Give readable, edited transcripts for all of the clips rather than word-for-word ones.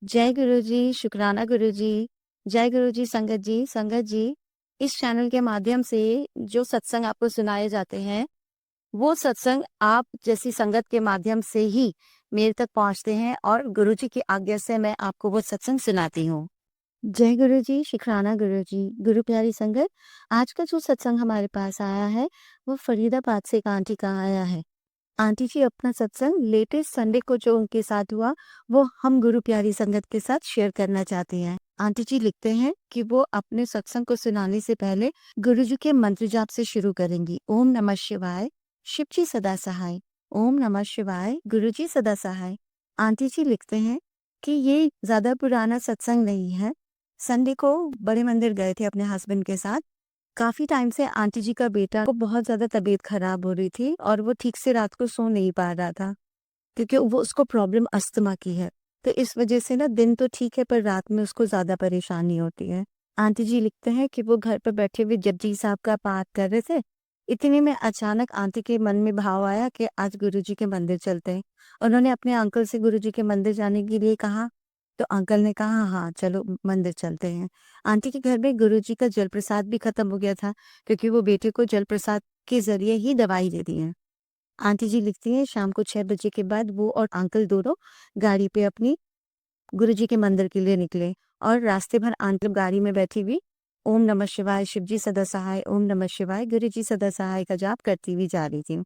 जय गुरु जी, शुक्राना गुरु जी। जय गुरु जी, संगत जी। संगत जी, इस चैनल के माध्यम से जो सत्संग आपको सुनाए जाते हैं, वो सत्संग आप जैसी संगत के माध्यम से ही मेरे तक पहुँचते हैं और गुरु जी की आज्ञा से मैं आपको वो सत्संग सुनाती हूँ। जय गुरु जी, शुक्राना गुरु जी। गुरु प्यारी संगत, आज का जो सत्संग हमारे पास आया है, वो फरीदाबाद से एक आंटी का आया है। आंटी जी अपना सत्संग लेटेस्ट संडे को जो उनके साथ हुआ, वो हम गुरु प्यारी संगत के साथ शेयर करना चाहते हैं। आंटी जी लिखते हैं कि वो अपने सत्संग को सुनाने से पहले गुरु जी के मंत्र जाप से शुरू करेंगी। ओम नमः शिवाय, शिव जी सदा सहाय। ओम नमः शिवाय, गुरु जी सदा सहाय। आंटी जी लिखते हैं कि ये ज्यादा पुराना सत्संग नहीं है। संडे को बड़े मंदिर गए थे अपने हस्बैंड के साथ। काफ़ी टाइम से आंटी जी का बेटा को बहुत ज़्यादा तबीयत खराब हो रही थी और वो ठीक से रात को सो नहीं पा रहा था, क्योंकि वो उसको प्रॉब्लम अस्थमा की है। तो इस वजह से ना दिन तो ठीक है पर रात में उसको ज़्यादा परेशानी होती है। आंटी जी लिखते हैं कि वो घर पर बैठे हुए जपजी साहब का पाठ कर रहे थे। इतने में अचानक आंटी के मन में भाव आया कि आज गुरुजी के मंदिर चलते हैं। उन्होंने अपने अंकल से गुरुजी के मंदिर जाने के लिए कहा, तो अंकल ने कहा हाँ चलो मंदिर चलते हैं। आंटी के घर में गुरुजी का जल प्रसाद भी खत्म हो गया था, क्योंकि वो बेटे को जल प्रसाद के जरिए ही दवाई दे दी है। आंटी जी लिखती हैं शाम को 6 बजे के बाद वो और अंकल दोनों गाड़ी पे अपनी गुरुजी के मंदिर के लिए निकले और रास्ते भर आंटी गाड़ी में बैठी हुई ओम नमः शिवाय, शिव जी सदा सहाय, ओम नमः शिवाय, गुरु जी सदा सहाय का जाप करती हुई जा रही थी।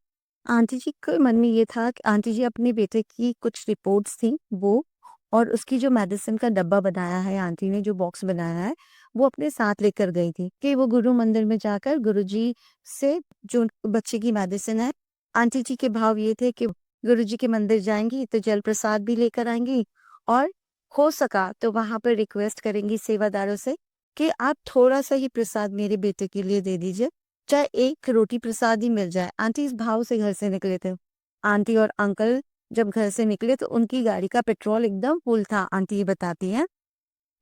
आंटी जी के मन में ये था कि आंटी जी अपने बेटे की कुछ रिपोर्ट्स थी वो, और उसकी जो मेडिसिन का डब्बा बनाया है आंटी ने, जो बॉक्स बनाया है, वो अपने साथ लेकर गई थी कि वो गुरु मंदिर में जाकर गुरुजी से जो बच्चे की मेडिसिन है, आंटी जी के भाव ये थे कि गुरुजी के मंदिर जाएंगी तो जल प्रसाद भी लेकर आएंगी और हो सका तो वहां पर रिक्वेस्ट करेंगी सेवादारों से कि आप थोड़ा सा ही प्रसाद मेरे बेटे के लिए दे दीजिए, चाहे एक रोटी प्रसाद ही मिल जाए। आंटी इस भाव से घर से निकले थे। आंटी और अंकल जब घर से निकले तो उनकी गाड़ी का पेट्रोल एकदम फुल था। आंटी ये बताती हैं,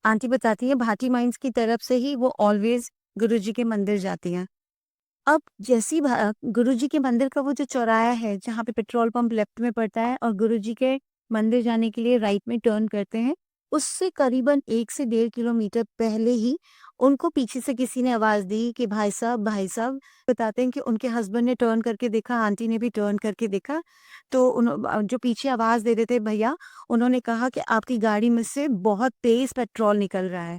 आंटी बताती है भाटी माइंस की तरफ से ही वो ऑलवेज गुरुजी के मंदिर जाती हैं। अब जैसी गुरुजी के मंदिर का वो जो चौराहा है जहाँ पे पेट्रोल पंप लेफ्ट में पड़ता है और गुरुजी के मंदिर जाने के लिए राइट में टर्न करते हैं, उससे करीबन 1 से 1.5 किलोमीटर पहले ही उनको पीछे से किसी ने आवाज दी कि भाई साहब, भाई साहब। बताते हैं कि उनके हस्बैंड ने टर्न करके देखा, आंटी ने भी टर्न करके देखा, तो जो पीछे आवाज दे रहे थे भैया, उन्होंने कहा कि आपकी गाड़ी में से बहुत तेज पेट्रोल निकल रहा है।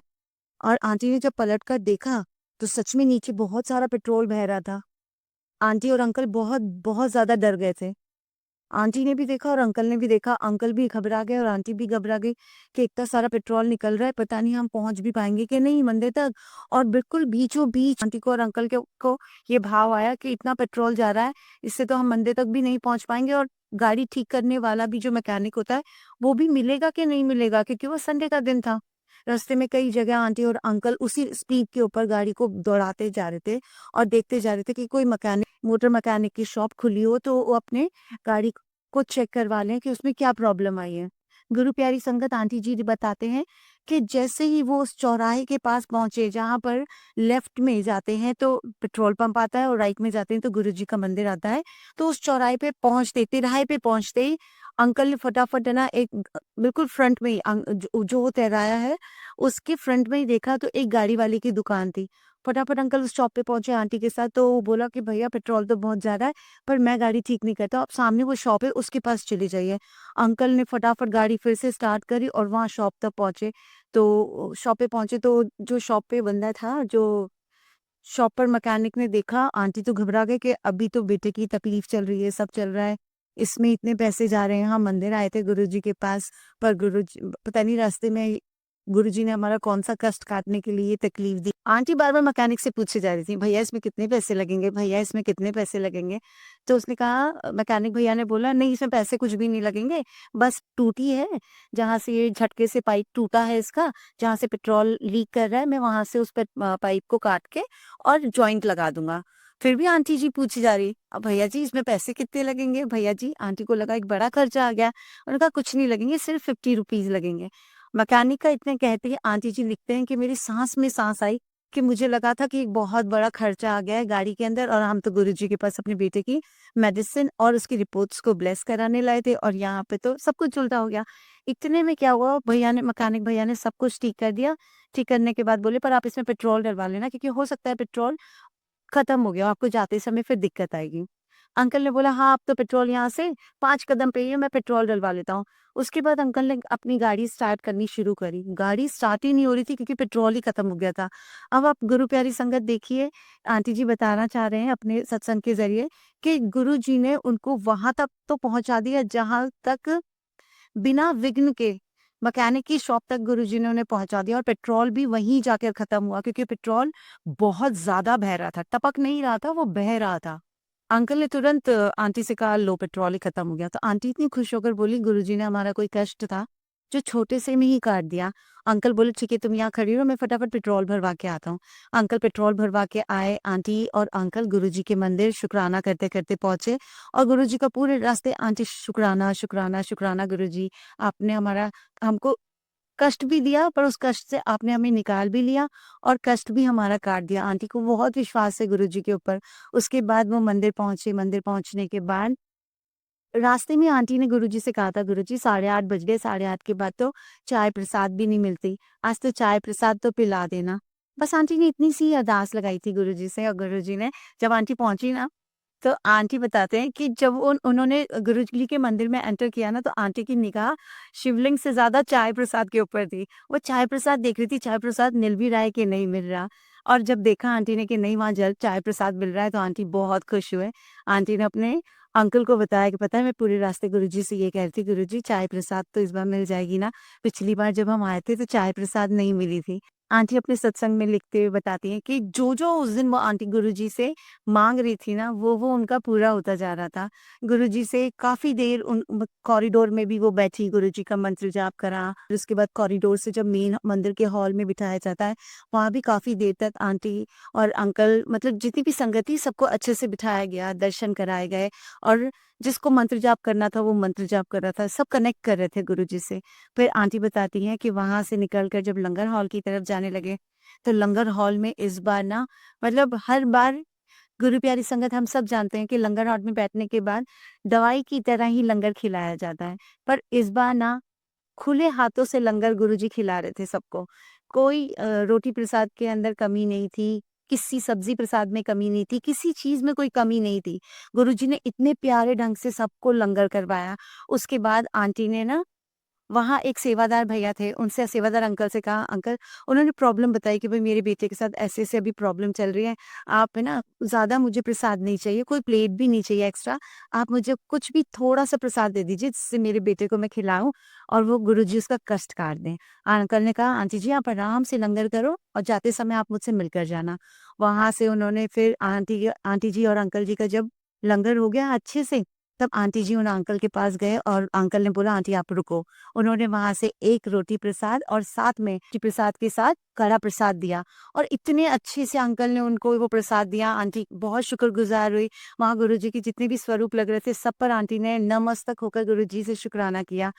और आंटी ने जब पलट कर देखा तो सच में नीचे बहुत सारा पेट्रोल बह रहा था। आंटी और अंकल बहुत बहुत ज्यादा डर गए थे। आंटी ने भी देखा और अंकल ने भी देखा। अंकल भी घबरा गए और आंटी भी घबरा गई कि इतना सारा पेट्रोल निकल रहा है, पता नहीं हम पहुंच भी पाएंगे कि नहीं मंदिर तक। और बिल्कुल बीचों बीच आंटी को और अंकल को ये भाव आया कि इतना पेट्रोल जा रहा है, इससे तो हम मंदिर तक भी नहीं पहुंच पाएंगे, और गाड़ी ठीक करने वाला भी जो मैकेनिक होता है वो भी मिलेगा कि नहीं मिलेगा, क्योंकि वो संडे का दिन था। रास्ते में कई जगह आंटी और अंकल उसी स्पीड के ऊपर गाड़ी को दौड़ाते जा रहे थे और देखते जा रहे थे कि कोई मैकेनिक, मोटर मैकेनिक की शॉप खुली हो तो वो अपने गाड़ी को चेक करवा लें कि उसमें क्या प्रॉब्लम आई है। गुरु प्यारी संगत, आंटी जी बताते हैं कि जैसे ही वो उस चौराहे के पास पहुंचे जहां पर लेफ्ट में जाते हैं तो पेट्रोल पंप आता है और राइट में जाते हैं तो गुरु जी का मंदिर आता है, तो उस चौराहे पे पहुंचते, तिराहे पे पहुंचते ही अंकल ने फटाफट है ना एक बिल्कुल फ्रंट में ही जो वो तिराया है उसके फ्रंट में ही देखा तो एक गाड़ी वाले की दुकान थी। फटाफट अंकल उस शॉप पे पहुंचे आंटी के साथ, तो वो बोला कि भैया पेट्रोल तो बहुत ज्यादा है पर मैं गाड़ी ठीक नहीं करता, आप सामने वो शॉप है उसके पास चले जाइए। अंकल ने फटाफट गाड़ी फिर से स्टार्ट करी और वहां शॉप तक पहुंचे। तो शॉप पे पहुंचे तो जो शॉप पे बंदा था, जो शॉप पर मैकेनिक ने देखा, आंटी तो घबरा गए कि अभी तो बेटे की तकलीफ चल रही है, सब चल रहा है, इसमें इतने पैसे जा रहे हैं, हम मंदिर आए थे गुरुजी के पास, पर गुरुजी पता नहीं रास्ते में गुरुजी ने हमारा कौन सा कष्ट काटने के लिए ये तकलीफ दी। आंटी बार बार मैकेनिक से पूछे जा रही थी, भैया इसमें कितने पैसे लगेंगे, भैया इसमें कितने पैसे लगेंगे। तो उसने कहा, मैकेनिक भैया ने बोला नहीं इसमें पैसे कुछ भी नहीं लगेंगे, बस टूटी है, जहाँ से ये झटके से पाइप टूटा है इसका, जहाँ से पेट्रोल लीक कर रहा है, मैं वहां से उस पाइप को काट के और जॉइंट लगा दूंगा। फिर भी आंटी जी पूछी जा रही, अब भैया जी इसमें पैसे कितने लगेंगे भैया जी। आंटी को लगा एक बड़ा खर्चा आ गया। उन्होंने कहा कुछ नहीं लगेंगे, सिर्फ 50 रुपीज लगेंगे। मैकेनिक का इतने कहते ही आंटी जी लिखते हैं कि मेरी सांस में सांस आई कि मुझे लगा था कि एक बहुत बड़ा खर्चा आ गया है गाड़ी के अंदर, और हम तो गुरुजी के पास अपने बेटे की मेडिसिन और उसकी रिपोर्ट्स को ब्लेस कराने लाए थे, और यहाँ पे तो सब कुछ उल्टा हो गया। इतने में क्या हुआ, भैया ने, मैकेनिक भैया ने सब कुछ ठीक कर दिया। ठीक करने के बाद बोले, पर आप इसमें पेट्रोल डलवा लेना, क्योंकि हो सकता है पेट्रोल खत्म हो गया हो, आपको जाते समय फिर दिक्कत आएगी। अंकल ने बोला, हाँ, अब तो पेट्रोल यहाँ से 5 कदम पे ही है, मैं पेट्रोल डलवा लेता हूँ। उसके बाद अंकल ने अपनी गाड़ी स्टार्ट करनी शुरू करी। गाड़ी स्टार्ट ही नहीं हो रही थी, क्योंकि पेट्रोल ही खत्म हो गया था। अब आप गुरु प्यारी संगत देखिए, आंटी जी बताना चाह रहे हैं अपने सत्संग के ज़रिए कि गुरुजी ने उनको वहाँ तक तो पहुँचा दिया, जहाँ तक बिना विघ्न के मैकेनिक की शॉप तक गुरुजी ने उन्हें पहुँचा दिया, और पेट्रोल भी वहीं जाकर खत्म हुआ, क्योंकि पेट्रोल बहुत ज़्यादा बह रहा था, टपक नहीं रहा था, वो बह रहा था। अंकल ने तुरंत आंटी से कहा, लो पेट्रोल ही खत्म हो गया। तो आंटी इतनी खुश होकर बोली, गुरुजी ने हमारा कोई कष्ट था जो छोटे से में ही काट दिया। अंकल बोले, ठीक है, तुम यहाँ खड़ी रहो, मैं फटाफट पेट्रोल भरवा के आता हूँ। अंकल पेट्रोल भरवा के आए। आंटी और अंकल गुरुजी के मंदिर शुक्राना करते करते पहुंचे, और गुरुजी का पूरे रास्ते आंटी शुक्राना शुक्राना शुक्राना, गुरुजी आपने हमारा हमको कष्ट भी दिया, पर उस कष्ट से आपने हमें निकाल भी लिया, और कष्ट भी हमारा काट दिया। आंटी को बहुत विश्वास है गुरुजी के ऊपर। उसके बाद वो मंदिर पहुँचे। मंदिर पहुँचने के बाद रास्ते में आंटी ने गुरुजी से कहा था, गुरुजी 8:30 बज गए, 8:30 के बाद तो चाय प्रसाद भी नहीं मिलती, आज तो चाय प्रसाद तो पिला देना। बस आंटी ने इतनी सी अरदास लगाई थी गुरुजी से, और गुरुजी ने, जब आंटी पहुंची ना, तो आंटी बताते हैं कि जब उन्होंने गुरुजी के मंदिर में एंटर किया ना, तो आंटी की निगाह शिवलिंग से ज़्यादा चाय प्रसाद के ऊपर थी। वो चाय प्रसाद देख रही थी, चाय प्रसाद मिल भी रहा है कि नहीं मिल रहा। और जब देखा आंटी ने कि नहीं, वहाँ जल चाय प्रसाद मिल रहा है, तो आंटी बहुत खुश हुए। आंटी ने अपने अंकल को बताया कि पता है, मैं पूरे रास्ते गुरुजी से ये कह रही थी, गुरुजी चाय प्रसाद तो इस बार मिल जाएगी ना? पिछली बार जब हम आए थे तो चाय प्रसाद नहीं मिली थी। आंटी अपने सत्संग में लिखते हुए बताती हैं कि जो-जो उस दिन वो आंटी गुरुजी से माँग रही थी ना, वो उनका पूरा होता जा रहा था। गुरुजी से काफ़ी देर उन ब कॉरिडोर में भी वो बैठी, गुरुजी का मंत्र जाप करा। फिर उसके बाद कॉरिडोर से जब मेन मंदिर के हॉल में बिठाया जाता है, वहाँ भी काफ़ी देर तक आंटी और अंकल, मतलब जितनी भी संगत थी, सबको अच्छे से बिठाया गया, दर्शन कराए गए, और जिसको मंत्र जाप करना था, वो मंत्र जाप कर रहा था। सब कनेक्ट कर रहे थे गुरुजी से। फिर आंटी बताती हैं कि वहाँ से निकलकर जब लंगर हॉल की तरफ जाने लगे, तो लंगर हॉल में इस बार ना, मतलब हर बार गुरु प्यारी संगत हम सब जानते हैं कि लंगर हॉल में बैठने के बाद दवाई की तरह ही लंगर खिलाया जाता है। पर इस बार ना, खुले हाथों से लंगर गुरुजी खिला रहे थे सबको। कोई रोटी प्रसाद के अंदर कमी नहीं थी, किसी सब्जी प्रसाद में कमी नहीं थी, किसी चीज़ में कोई कमी नहीं थी। गुरुजी ने इतने प्यारे ढंग से सबको लंगर करवाया। उसके बाद आंटी ने ना, वहाँ एक सेवादार भैया थे, उनसे, सेवादार अंकल से कहा, अंकल, उन्होंने प्रॉब्लम बताई कि भई मेरे बेटे के साथ ऐसे-ऐसे अभी प्रॉब्लम चल रही है। आप है ना, ज़्यादा मुझे प्रसाद नहीं चाहिए, कोई प्लेट भी नहीं चाहिए एक्स्ट्रा। आप मुझे कुछ भी थोड़ा-सा प्रसाद दे दीजिए, जिससे मेरे बेटे को मैं खिलाऊँ और वो गुरुजी उसका कष्ट काट दें। अंकल ने कहा, आंटी जी आप आराम से लंगर करो, और जाते समय आप मुझसे मिलकर जाना। वहाँ से उन्होंने फिर आंटी जी और अंकल जी का जब लंगर हो गया अच्छे से, तब आंटी जी उन अंकल के पास गए, और अंकल ने बोला, आंटी आप रुको। उन्होंने वहाँ से 1 रोटी प्रसाद और साथ में रोटी प्रसाद के साथ कड़ा प्रसाद दिया, और इतने अच्छे से अंकल ने उनको वो प्रसाद दिया। आंटी बहुत शुक्रगुज़ार हुई। वहाँ गुरुजी के जितने भी स्वरूप लग रहे थे, सब पर आंटी ने नतमस्तक होकर गुरुजी से शुक्राना किया।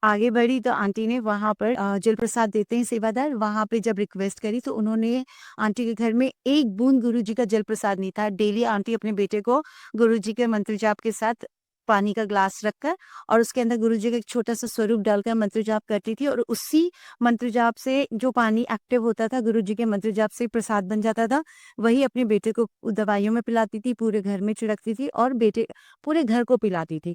आगे बढ़ी तो आंटी ने वहाँ पर जल प्रसाद देते हैं सेवादार, वहाँ पे जब रिक्वेस्ट करी, तो उन्होंने, आंटी के घर में 1 बूंद गुरुजी का जल प्रसाद नहीं था। डेली आंटी अपने बेटे को गुरुजी के मंत्र जाप के साथ पानी का ग्लास रखकर, और उसके अंदर गुरुजी का एक छोटा-सा स्वरूप डालकर मंत्र जाप करती थी, और उसी मंत्र जाप से जो पानी एक्टिव होता था, गुरुजी के मंत्र जाप से प्रसाद बन जाता था, वही अपने बेटे को दवाइयों में पिलाती थी, पूरे घर में छिड़कती थी, और बेटे पूरे घर को पिलाती थी।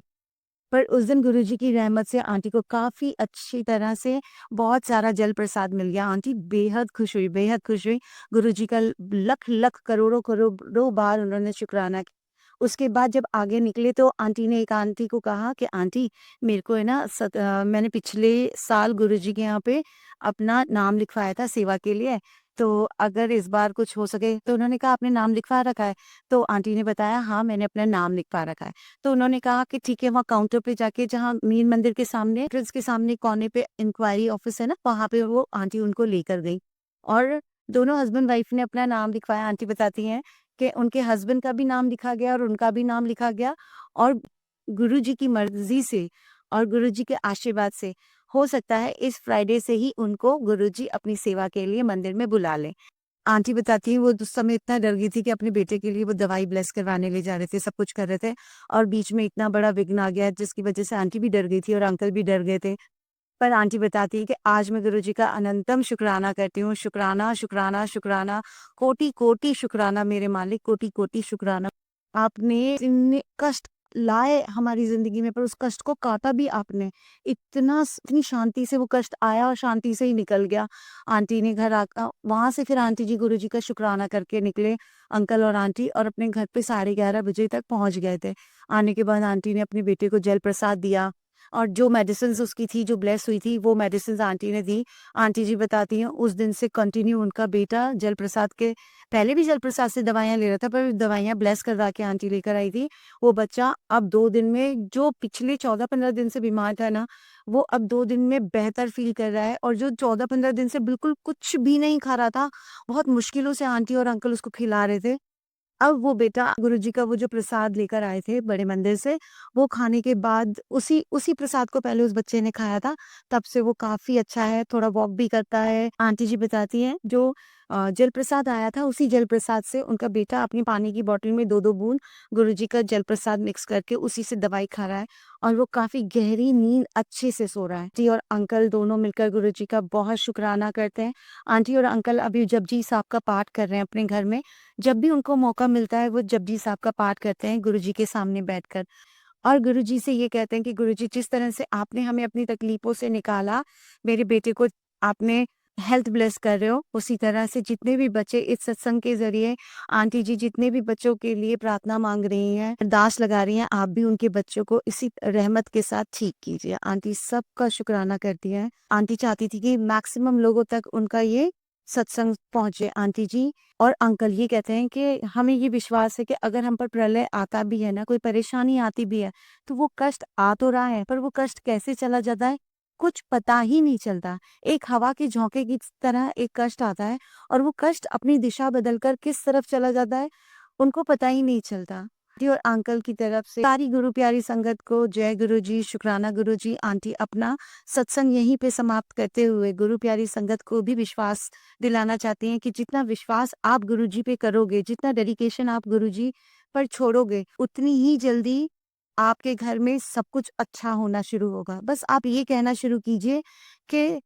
पर उस दिन गुरुजी की रहमत से आंटी को काफ़ी अच्छी तरह से बहुत सारा जल प्रसाद मिल गया। आंटी बेहद खुश हुई, बेहद खुश हुई। गुरुजी का लख-लख, करोड़ों-करोड़ों बार उन्होंने शुक्राना किया। उसके बाद जब आगे निकले, तो आंटी ने एक आंटी को कहा कि आंटी, मेरे को है ना, मैंने पिछले साल गुरुजी के यहाँ पे अपना नाम लिखवाया था सेवा के लिए, तो अगर इस बार कुछ हो सके, तो उन्होंने कहा, आपने नाम लिखवा रखा है? तो आंटी ने बताया, हाँ, मैंने अपना नाम लिखवा रखा है। तो उन्होंने कहा कि ठीक है, वहाँ काउंटर पे जाके, जहाँ मेन मंदिर के सामने, एंट्रेंस के सामने कोने पे इंक्वायरी ऑफिस है ना, वहाँ पे वो आंटी उनको लेकर गई, और दोनों हस्बैंड वाइफ ने अपना नाम लिखवाया। आंटी बताती हैं कि उनके हस्बैंड का भी नाम लिखा गया और उनका भी नाम लिखा गया, और गुरुजी की मर्ज़ी से और गुरुजी के आशीर्वाद से हो सकता है इस फ्राइडे से ही उनको गुरुजी अपनी सेवा के लिए मंदिर में बुला लें। आंटी बताती हैं वो उस समय इतना डर गई थी कि अपने बेटे के लिए वो दवाई ब्लेस करवाने ले जा रहे थे, सब कुछ कर रहे थे और बीच में इतना बड़ा विघ्न आ गया जिसकी वजह से आंटी भी डर गई थी और अंकल भी डर गए थे। पर आंटी बताती है कि आज मैं गुरुजी का अनंतम शुक्राना करती हूँ, शुक्राना, शुक्राना, शुक्राना, कोटि-कोटि शुक्राना मेरे मालिक, कोटि-कोटि शुक्राना। आपने इतने कष्ट लाए हमारी ज़िंदगी में पर उस कष्ट को काटा भी आपने। इतनी शांति से वो कष्ट आया और शांति से ही निकल गया। आंटी ने घर वहाँ से फिर आंटी जी गुरुजी का शुक्राना करके निकले, अंकल और आंटी और अपने घर पे 11:30 बजे तक पहुँच गए थे। आने के बाद आंटी ने अपने बेटे को जल प्रसाद दिया और जो मेडिसिन्स उसकी थी, जो ब्लेस हुई थी, वो मेडिसिन्स आंटी ने दी। आंटी जी बताती हैं उस दिन से कंटिन्यू उनका बेटा जल प्रसाद के पहले भी जल प्रसाद से दवाइयाँ ले रहा था, पर दवाइयाँ ब्लेस करवा के आंटी लेकर आई थी। वो बच्चा अब 2 दिन में जो पिछले 14-15 दिन से बीमार था ना, वो अब 2 दिन में बेहतर फ़ील कर रहा है और जो 14-15 दिन से बिल्कुल कुछ भी नहीं खा रहा था, बहुत मुश्किलों से आंटी और अंकल उसको खिला रहे थे। अब वो बेटा गुरुजी का वो जो प्रसाद लेकर आए थे बड़े मंदिर से, वो खाने के बाद उसी उसी प्रसाद को पहले उस बच्चे ने खाया था, तब से वो काफ़ी अच्छा है, थोड़ा वॉक भी करता है। आंटी जी बताती हैं जो जल प्रसाद आया था, उसी जल प्रसाद से उनका बेटा अपनी पानी की बॉटल में 2-2 बूंद गुरुजी का जल प्रसाद मिक्स करके उसी से दवाई खा रहा है और वो काफ़ी गहरी नींद अच्छे से सो रहा है। आंटी और अंकल दोनों मिलकर गुरुजी का बहुत शुकराना करते हैं। आंटी और अंकल अभी जपजी साहब का पाठ कर रहे हैं अपने घर में। जब भी उनको मौका मिलता है वो जपजी साहब का पाठ करते हैं गुरुजी के सामने बैठकर और गुरुजी से ये कहते हैं कि गुरुजी जिस तरह से आपने हमें अपनी तकलीफों से निकाला, मेरे बेटे को आपने हेल्थ ब्लेस कर रहे हो, उसी तरह से जितने भी बच्चे इस सत्संग के ज़रिए आंटी जी जितने भी बच्चों के लिए प्रार्थना माँग रही हैं, अरदास लगा रही हैं, आप भी उनके बच्चों को इसी रहमत के साथ ठीक कीजिए। आंटी सबका शुक्राना करती हैं। आंटी चाहती थी कि मैक्सिमम लोगों तक उनका ये सत्संग पहुँचे। आंटी जी और अंकल ये कहते हैं कि हमें ये विश्वास है कि अगर हम पर प्रलय आता भी है ना, कोई परेशानी आती भी है, तो वो कष्ट आ तो रहा है, पर वो कष्ट कैसे चला जाता है, कुछ पता ही नहीं चलता। एक हवा के झोंके की तरह एक कष्ट आता है और वो कष्ट अपनी दिशा बदलकर किस तरफ चला जाता है, उनको पता ही नहीं चलता। जी और अंकल की तरफ से सारी गुरु प्यारी संगत को जय गुरु जी, शुक्राना गुरु जी। आंटी अपना सत्संग यहीं पे समाप्त करते हुए गुरु प्यारी संगत को भी विश्वास दिलाना चाहती हैं कि जितना विश्वास आप गुरुजी पे करोगे, जितना डेडिकेशन आप गुरुजी पर छोड़ोगे, उतनी ही जल्दी आपके घर में सब कुछ अच्छा होना शुरू होगा। बस आप ये कहना शुरू कीजिए कि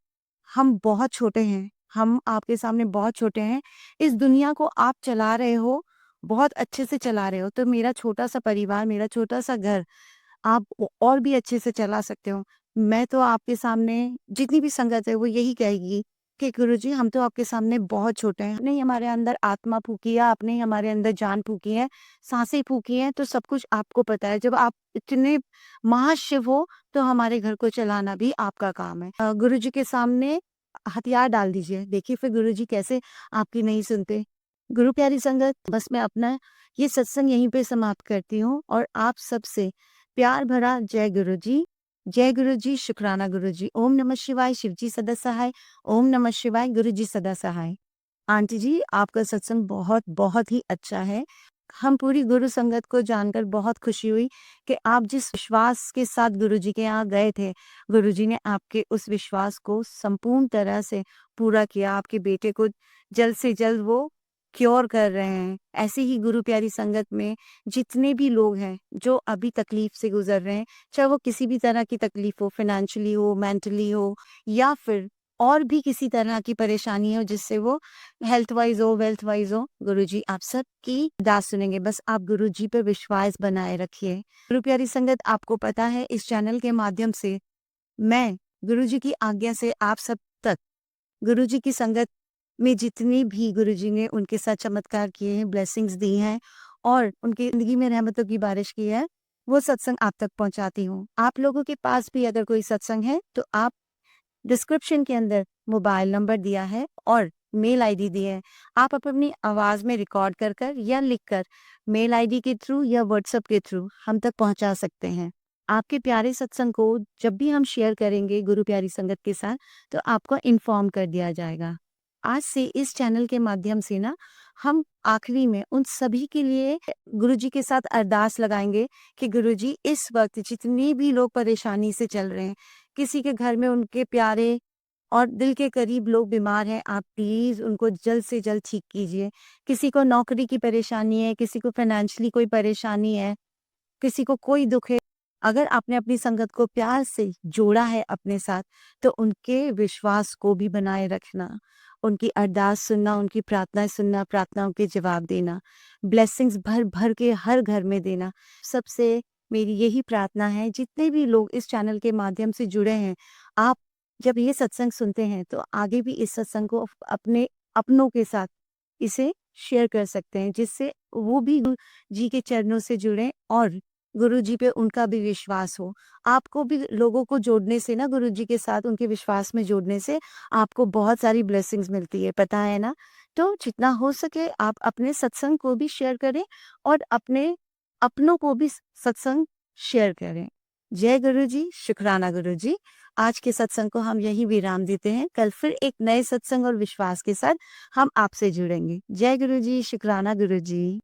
हम बहुत छोटे हैं, हम आपके सामने बहुत छोटे हैं। इस दुनिया को आप चला रहे हो, बहुत अच्छे से चला रहे हो, तो मेरा छोटा-सा परिवार, मेरा छोटा-सा घर आप और भी अच्छे से चला सकते हो। मैं तो आपके सामने जितनी भी संगत है वो यही कहेगी कि गुरुजी हम तो आपके सामने बहुत छोटे हैं। आपने ही हमारे अंदर आत्मा फूँकी है, आपने ही हमारे अंदर जान फूँकी है, साँसें फूँकी हैं तो सब कुछ आपको पता है। जब आप इतने महाशिव हो तो हमारे घर को चलाना भी आपका काम है। गुरुजी के सामने हथियार डाल दीजिए, देखिए फिर गुरुजी कैसे आपकी नहीं सुनते। गुरु प्यारी संगत बस मैं अपना ये सत्संग यहीं पे समाप्त करती हूँ और आप सबसे प्यार भरा जय गुरु जी। जय गुरु जी, शुक्राना गुरु जी। ओम नमः शिवाय, शिव जी सदा सहाय। ओम नमः शिवाय, गुरु जी सदा सहाय। आंटी जी, आपका सत्संग बहुत, बहुत ही अच्छा है। हम पूरी गुरु संगत को जानकर बहुत खुशी हुई कि आप जिस विश्वास के साथ गुरुजी के यहाँ गए थे, गुरुजी ने आपके उस विश्वास को संपूर्ण तरह से पूरा किया। आपके बेटे को जल्द से जल्द वो क्योर कर रहे हैं। ऐसे ही गुरु प्यारी संगत में जितने भी लोग हैं, जो अभी तकलीफ से गुज़र रहे हैं, चाहे वो किसी भी तरह की तकलीफ हो, फाइनेंशियली हो, मेंटली हो या फिर और भी किसी तरह की परेशानी हो जिससे वो हेल्थ वाइज़ हो, वेल्थ वाइज़ हो, गुरुजी आप सबकी अरदास सुनेंगे। बस आप गुरुजी पे विश्वास बनाए रखिए। गुरु प्यारी संगत आपको पता है इस चैनल के माध्यम से मैं गुरुजी की आज्ञा से आप सब तक गुरुजी की संगत में जितनी भी गुरुजी ने उनके साथ चमत्कार किए हैं, ब्लेसिंग्स दी हैं और उनकी ज़िंदगी में रहमतों की बारिश की है, वो सत्संग आप तक पहुँचाती हूँ। आप लोगों के पास भी अगर कोई सत्संग है, तो आप डिस्क्रिप्शन के अंदर मोबाइल नंबर दिया है और मेल आईडी दी है। आप अपनी आवाज़ में रिकॉर्ड कर कर या लिखकर मेल आईडी के थ्रू या व्हाट्सएप के थ्रू हम तक पहुंचा सकते हैं। आपके प्यारे सत्संग को जब भी हम शेयर करेंगे गुरु प्यारी संगत के साथ, तो आपको इन्फॉर्म कर दिया जाएगा। आज से इस चैनल के माध्यम से ना हम आखिरी में उन सभी के लिए गुरुजी के साथ अरदास लगाएंगे कि गुरुजी इस वक्त जितने भी लोग परेशानी से चल रहे हैं, किसी के घर में उनके प्यारे और दिल के करीब लोग बीमार हैं, आप प्लीज़ उनको जल्द से जल्द ठीक कीजिए। किसी को नौकरी की परेशानी है, किसी को फाइनेंशियली कोई परेशानी है, किसी को कोई दुःख है, अगर आपने अपनी संगत को प्यार से जोड़ा है अपने साथ, तो उनके विश्वास को भी बनाए रखना, उनकी अरदास सुनना, उनकी प्रार्थनाएँ सुनना, प्रार्थनाओं के जवाब देना, ब्लेसिंग्स भर-भर के हर घर में देना। सबसे मेरी यही प्रार्थना है, जितने भी लोग इस चैनल के माध्यम से जुड़े हैं, आप जब ये सत्संग सुनते हैं, तो आगे भी इस सत्संग को अपने अपनों के साथ इसे शेयर कर सकते हैं, जिससे वो भी गुरु जी के चरणों से जुड़ें और गुरु जी पे उनका भी विश्वास हो। आपको भी लोगों को जोड़ने से ना, गुरु जी के साथ उनके विश्वास में जोड़ने से आपको बहुत सारी ब्लेसिंग्स मिलती है, पता है ना? तो जितना हो सके आप अपने सत्संग को भी शेयर करें और अपने अपनों को भी सत्संग शेयर करें। जय गुरु जी, शुक्राना गुरु जी। आज के सत्संग को हम यहीं विराम देते हैं। कल फिर एक नए सत्संग और विश्वास के साथ हम आपसे जुड़ेंगे। जय गुरु जी, शुक्राना गुरु जी।